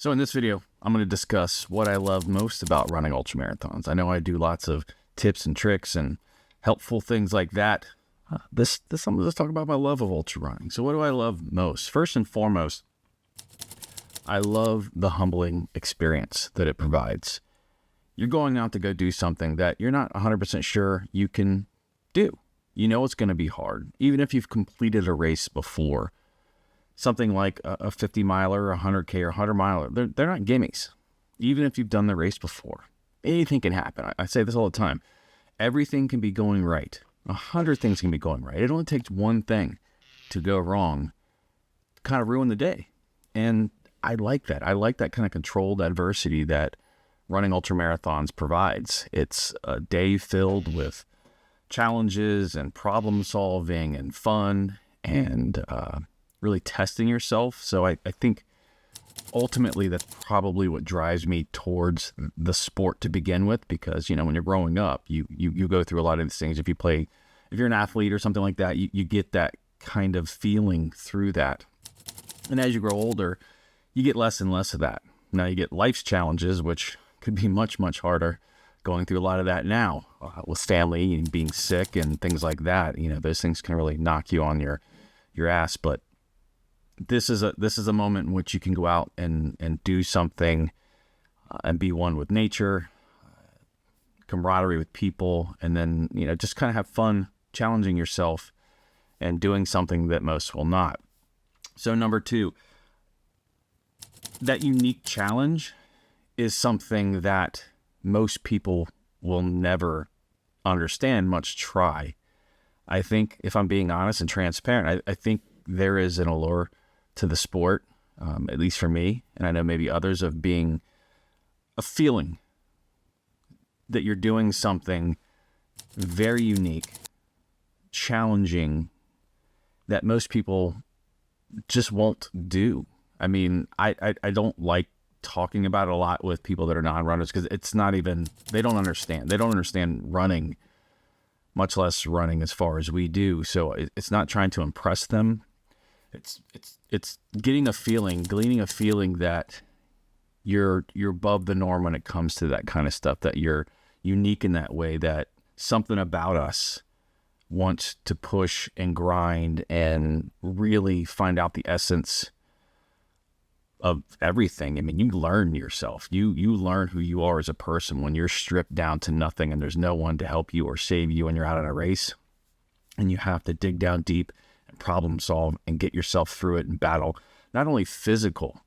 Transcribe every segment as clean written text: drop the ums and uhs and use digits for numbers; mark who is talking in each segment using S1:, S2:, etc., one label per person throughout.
S1: So in this video, I'm going to discuss what I love most about running ultramarathons. I know I do lots of tips and tricks and helpful things like that. I'm going to talk about my love of ultra running. So what do I love most? First and foremost, I love the humbling experience that it provides. You're going out to go do something that you're not 100% sure you can do. You know it's going to be hard, even if you've completed a race before. Something like a 50 miler, a 100K, or 100 miler, they're not gimmies. Even if you've done the race before, anything can happen. I say this all the time. Everything can be going right. 100 things can be going right. It only takes one thing to go wrong to kind of ruin the day. And I like that. I like that kind of controlled adversity that running ultramarathons provides. It's a day filled with challenges and problem solving and fun and really testing yourself. So I think ultimately that's probably what drives me towards the sport to begin with, because, you know, when you're growing up, you go through a lot of these things. If you're an athlete or something like that, you get that kind of feeling through that. And as you grow older, you get less and less of that. Now you get life's challenges, which could be much, much harder. Going through a lot of that now with family and being sick and things like that. You know, those things can really knock you on your ass. But this is a moment in which you can go out and do something and be one with nature, camaraderie with people, and then, you know, just kind of have fun challenging yourself and doing something that most will not. So number two, that unique challenge is something that most people will never understand, much try. I think, if I'm being honest and transparent, I think there is an allure to the sport, at least for me, and I know maybe others, of being a feeling that you're doing something very unique, challenging, that most people just won't do. I mean, I don't like talking about it a lot with people that are non-runners, because it's not even, they don't understand. They don't understand running, much less running as far as we do. So it's not trying to impress them. It's getting a feeling, gleaning a feeling that you're above the norm when it comes to that kind of stuff, that you're unique in that way, that something about us wants to push and grind and really find out the essence of everything. I mean, you learn yourself. You learn who you are as a person when you're stripped down to nothing and there's no one to help you or save you when you're out on a race, and you have to dig down deep and problem solve and get yourself through it and battle not only physical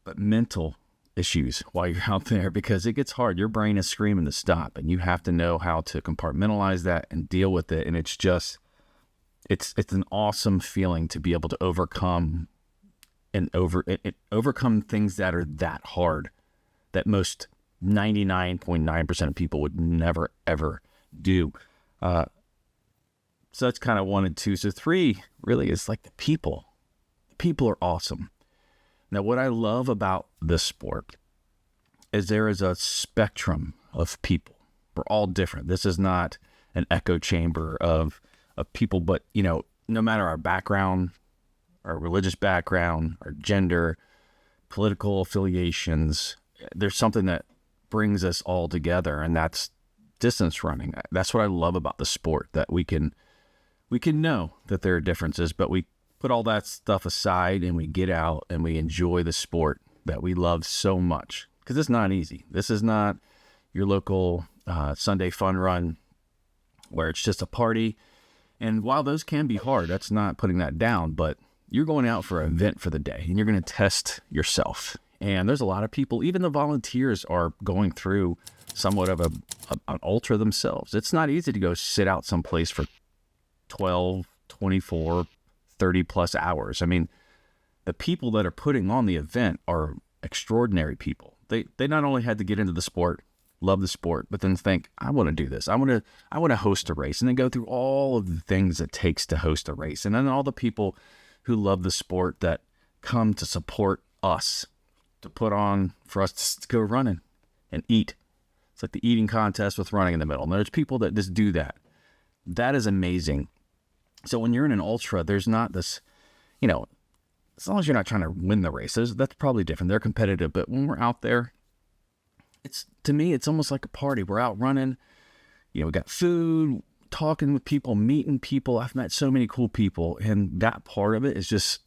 S1: but mental issues while you're out there, because it gets hard. Your brain is screaming to stop, and you have to know how to compartmentalize that and deal with it. And it's an awesome feeling to be able to overcome things that are that hard, that most 99.9% of people would never ever do. So that's kind of 1 and 2. So 3 really is like the people. The people are awesome. Now, what I love about this sport is there is a spectrum of people. We're all different. This is not an echo chamber of people, but, you know, no matter our background, our religious background, our gender, political affiliations, there's something that brings us all together, and that's distance running. That's what I love about the sport, that we can know that there are differences, but we put all that stuff aside and we get out and we enjoy the sport that we love so much, because it's not easy. This is not your local Sunday fun run where it's just a party. And while those can be hard, that's not putting that down, but you're going out for an event for the day, and you're going to test yourself. And there's a lot of people, even the volunteers, are going through somewhat of an ultra themselves. It's not easy to go sit out someplace for 12, 24, 30 plus hours. I mean, the people that are putting on the event are extraordinary people. They not only had to get into the sport, love the sport, but then think, I want to do this. I want to host a race, and then go through all of the things it takes to host a race. And then all the people who love the sport that come to support us, to put on for us to go running and eat. It's like the eating contest with running in the middle. And there's people that just do that. That is amazing. So when you're in an ultra, there's not this, you know, as long as you're not trying to win the races, that's probably different. They're competitive, but when we're out there, to me, it's almost like a party. We're out running, we got food, talking with people, meeting people. I've met so many cool people, and that part of it is just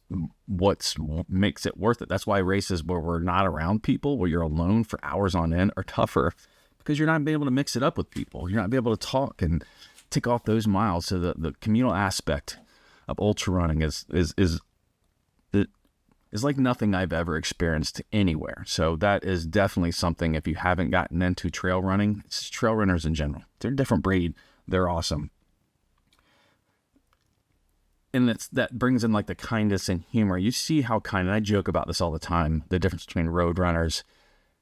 S1: what makes it worth it. That's why races where we're not around people, where you're alone for hours on end, are tougher, because you're not being able to mix it up with people. You're not being able to talk and tick off those miles. So the communal aspect of ultra running is like nothing I've ever experienced anywhere. So that is definitely something, if you haven't gotten into trail running, it's trail runners in general. They're a different breed. They're awesome. And that brings in like the kindness and humor. You see how kind, and I joke about this all the time, the difference between road runners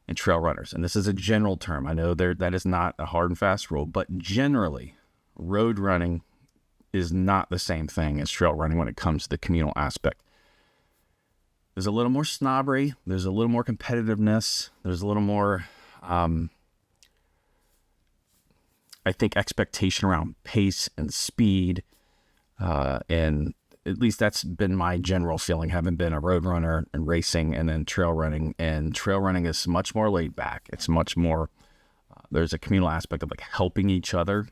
S1: and trail runners. And this is a general term. I know that is not a hard and fast rule, but generally, road running is not the same thing as trail running when it comes to the communal aspect. There's a little more snobbery. There's a little more competitiveness. There's a little more, I think, expectation around pace and speed. And at least that's been my general feeling, having been a road runner and racing and then trail running. And trail running is much more laid back. It's much more, there's a communal aspect of like helping each other,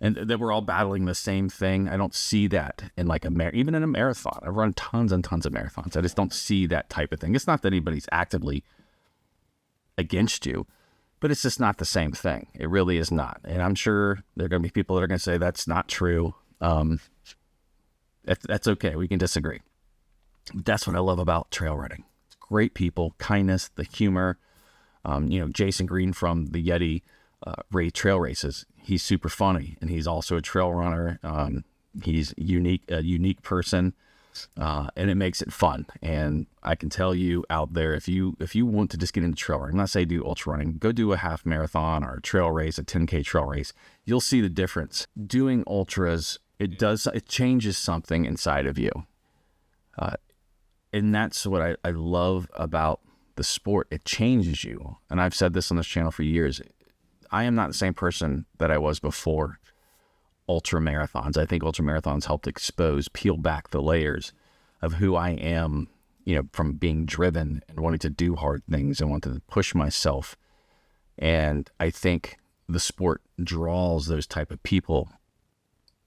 S1: and that we're all battling the same thing. I don't see that in like even in a marathon. I've run tons and tons of marathons. I just don't see that type of thing. It's not that anybody's actively against you, but it's just not the same thing. It really is not. And I'm sure there are going to be people that are going to say that's not true. That's okay. We can disagree. That's what I love about trail running. It's great people, kindness, the humor. Jason Green from the Yeti trail races. He's super funny, and he's also a trail runner. He's a unique person, and it makes it fun. And I can tell you out there, if you want to just get into trail running, let's say do ultra running, go do a half marathon or a trail race, a 10K trail race. You'll see the difference. Doing ultras, it changes something inside of you. And that's what I love about the sport. It changes you. And I've said this on this channel for years. I am not the same person that I was before ultra marathons. I think ultra marathons helped peel back the layers of who I am, from being driven and wanting to do hard things and wanting to push myself. And I think the sport draws those type of people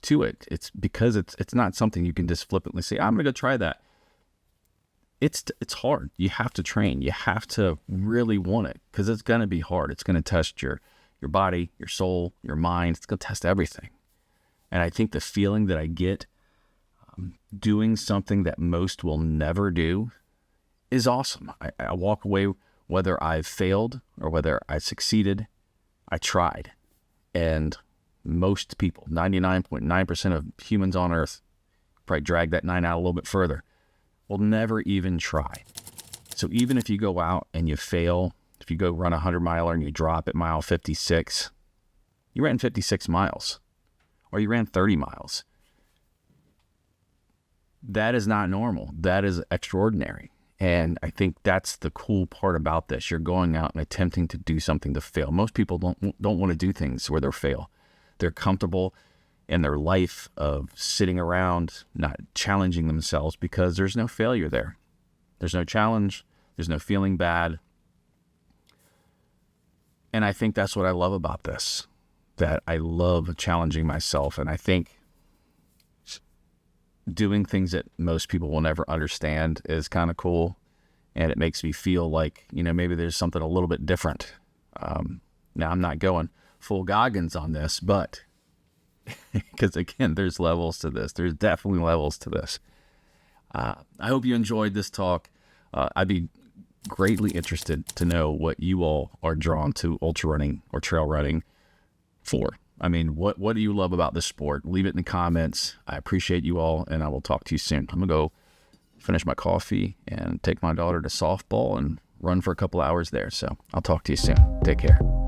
S1: to it. It's because it's not something you can just flippantly say, I'm going to go try that. It's hard. You have to train. You have to really want it, because it's going to be hard. It's going to test your body, your soul, your mind. It's going to test everything. And I think the feeling that I get doing something that most will never do is awesome. I walk away, whether I've failed or whether I succeeded, I tried. And most people, 99.9% of humans on Earth, probably drag that 9 out a little bit further, will never even try. So even if you go out and you fail, if you go run a 100-miler and you drop at mile 56, you ran 56 miles, or you ran 30 miles. That is not normal. That is extraordinary. And I think that's the cool part about this. You're going out and attempting to do something to fail. Most people don't want to do things where they fail. They're comfortable in their life of sitting around, not challenging themselves, because there's no failure there. There's no challenge. There's no feeling bad. And I think that's what I love about this, that I love challenging myself. And I think doing things that most people will never understand is kind of cool. And it makes me feel like, maybe there's something a little bit different. Now, I'm not going full Goggins on this, but because again, there's levels to this. There's definitely levels to this. I hope you enjoyed this talk. I'd be greatly interested to know what you all are drawn to ultra running or trail running for. I mean, what do you love about this sport? Leave it in the comments. I appreciate you all, and I will talk to you soon. I'm going to go finish my coffee and take my daughter to softball and run for a couple hours there. So I'll talk to you soon. Take care.